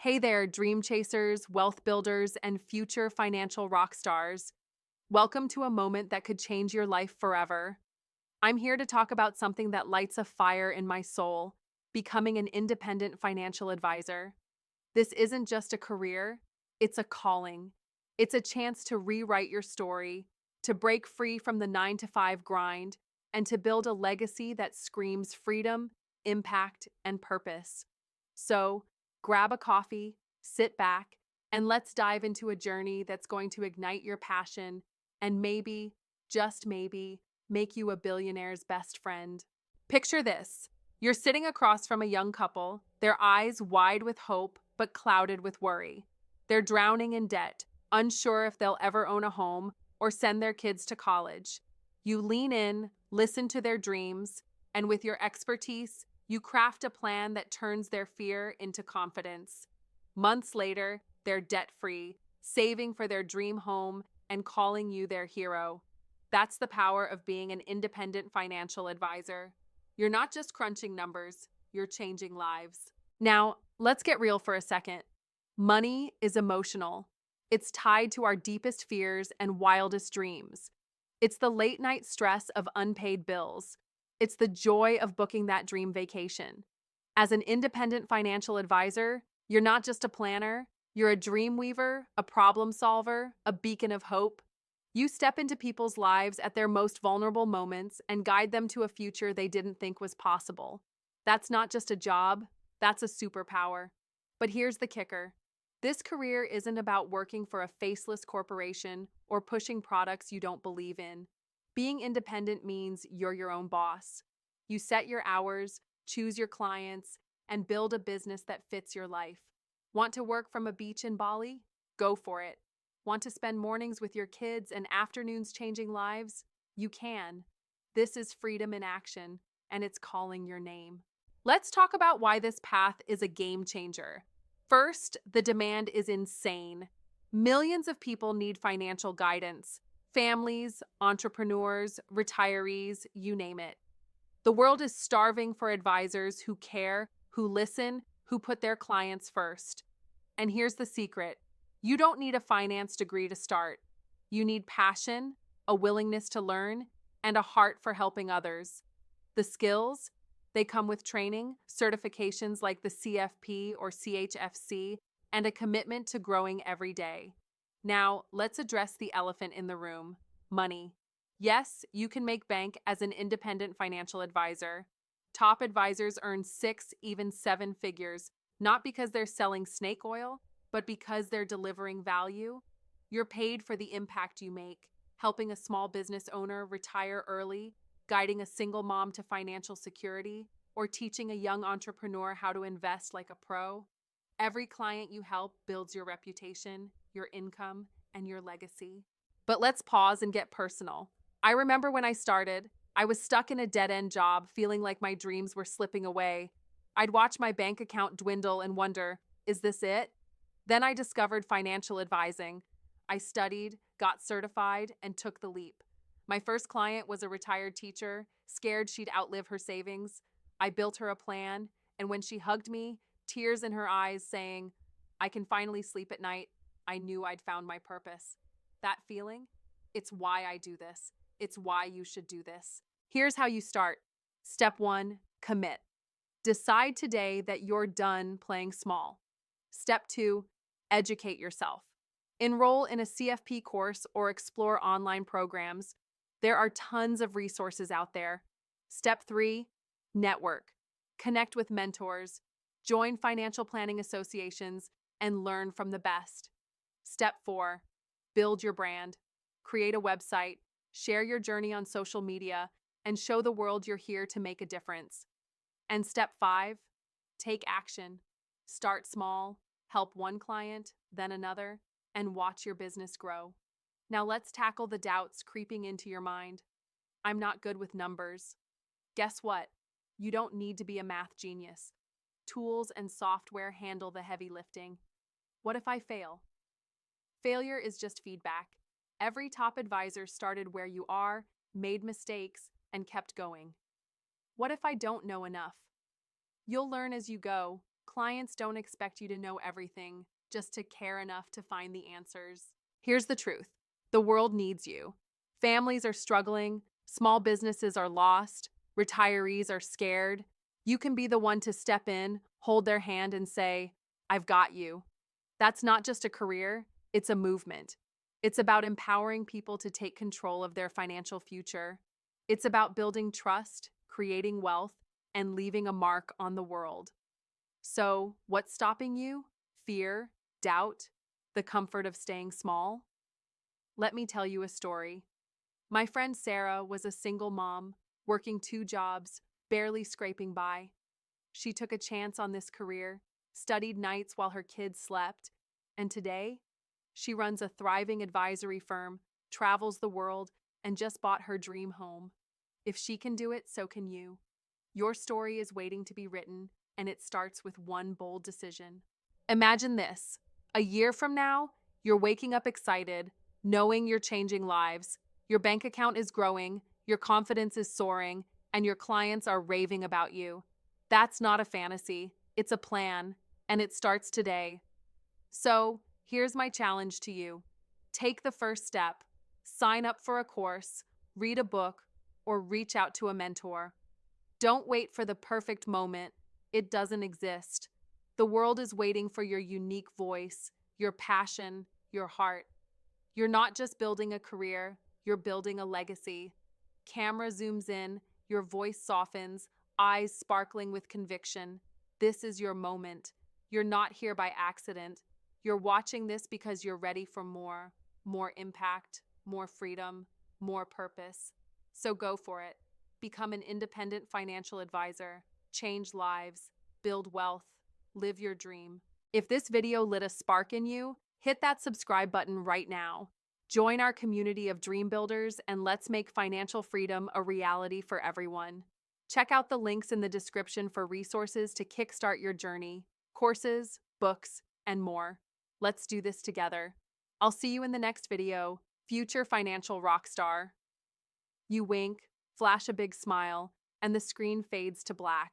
Hey there, dream chasers, wealth builders, and future financial rock stars. Welcome to a moment that could change your life forever. I'm here to talk about something that lights a fire in my soul: becoming an independent financial advisor. This isn't just a career, it's a calling. It's a chance to rewrite your story, to break free from the 9 to 5 grind, and to build a legacy that screams freedom, impact, and purpose. So, grab a coffee, sit back, and let's dive into a journey that's going to ignite your passion and maybe, just maybe, make you a billionaire's best friend. Picture this: you're sitting across from a young couple, their eyes wide with hope but clouded with worry. They're drowning in debt, unsure if they'll ever own a home or send their kids to college. You lean in, listen to their dreams, and with your expertise, you craft a plan that turns their fear into confidence. Months later, they're debt free, saving for their dream home, and calling you their hero. That's the power of being an independent financial advisor. You're not just crunching numbers, you're changing lives. Now, let's get real for a second. Money is emotional. It's tied to our deepest fears and wildest dreams. It's the late night stress of unpaid bills. It's the joy of booking that dream vacation. As an independent financial advisor, you're not just a planner, you're a dream weaver, a problem solver, a beacon of hope. You step into people's lives at their most vulnerable moments and guide them to a future they didn't think was possible. That's not just a job, that's a superpower. But here's the kicker: this career isn't about working for a faceless corporation or pushing products you don't believe in. Being independent means you're your own boss. You set your hours, choose your clients, and build a business that fits your life. Want to work from a beach in Bali? Go for it. Want to spend mornings with your kids and afternoons changing lives? You can. This is freedom in action, and it's calling your name. Let's talk about why this path is a game changer. First, the demand is insane. Millions of people need financial guidance: families, entrepreneurs, retirees, you name it. The world is starving for advisors who care, who listen, who put their clients first. And here's the secret: you don't need a finance degree to start. You need passion, a willingness to learn, and a heart for helping others. The skills, they come with training, certifications like the CFP or CHFC, and a commitment to growing every day. Now, let's address the elephant in the room: money. Yes, you can make bank as an independent financial advisor. Top advisors earn 6, even 7 figures, not because they're selling snake oil, but because they're delivering value. You're paid for the impact you make: helping a small business owner retire early, guiding a single mom to financial security, or teaching a young entrepreneur how to invest like a pro. Every client you help builds your reputation, your income, and your legacy. But let's pause and get personal. I remember when I started, I was stuck in a dead-end job, feeling like my dreams were slipping away. I'd watch my bank account dwindle and wonder, is this it? Then I discovered financial advising. I studied, got certified, and took the leap. My first client was a retired teacher, scared she'd outlive her savings. I built her a plan, and when she hugged me, tears in her eyes, saying, "I can finally sleep at night," I knew I'd found my purpose. That feeling? It's why I do this. It's why you should do this. Here's how you start. Step 1, commit. Decide today that you're done playing small. Step 2, educate yourself. Enroll in a CFP course or explore online programs. There are tons of resources out there. Step 3, network. Connect with mentors, join financial planning associations, and learn from the best. Step 4, build your brand. Create a website, share your journey on social media, and show the world you're here to make a difference. And step 5, take action. Start small, help one client, then another, and watch your business grow. Now let's tackle the doubts creeping into your mind. I'm not good with numbers. Guess what? You don't need to be a math genius. Tools and software handle the heavy lifting. What if I fail? Failure is just feedback. Every top advisor started where you are, made mistakes, and kept going. What if I don't know enough? You'll learn as you go, clients don't expect you to know everything, just to care enough to find the answers. Here's the truth. The world needs you. Families are struggling, small businesses are lost, retirees are scared. You can be the one to step in, hold their hand, and say, I've got you. That's not just a career, it's a movement. It's about empowering people to take control of their financial future. It's about building trust, creating wealth, and leaving a mark on the world. So, what's stopping you? Fear, doubt, the comfort of staying small? Let me tell you a story. My friend Sarah was a single mom, working 2 jobs, barely scraping by. She took a chance on this career, studied nights while her kids slept, and today, she runs a thriving advisory firm, travels the world, and just bought her dream home. If she can do it, so can you. Your story is waiting to be written, and it starts with one bold decision. Imagine this. A year from now, you're waking up excited, knowing you're changing lives. Your bank account is growing, your confidence is soaring, and your clients are raving about you. That's not a fantasy, it's a plan, and it starts today. So, here's my challenge to you. Take the first step. Sign up for a course, read a book, or reach out to a mentor. Don't wait for the perfect moment. It doesn't exist. The world is waiting for your unique voice, your passion, your heart. You're not just building a career, you're building a legacy. Camera zooms in, your voice softens, eyes sparkling with conviction. This is your moment. You're not here by accident. You're watching this because you're ready for more impact, more freedom, more purpose. So go for it. Become an independent financial advisor, change lives, build wealth, live your dream. If this video lit a spark in you, hit that subscribe button right now. Join our community of dream builders and let's make financial freedom a reality for everyone. Check out the links in the description for resources to kickstart your journey, courses, books, and more. Let's do this together. I'll see you in the next video, future financial rockstar. You wink, flash a big smile, and the screen fades to black.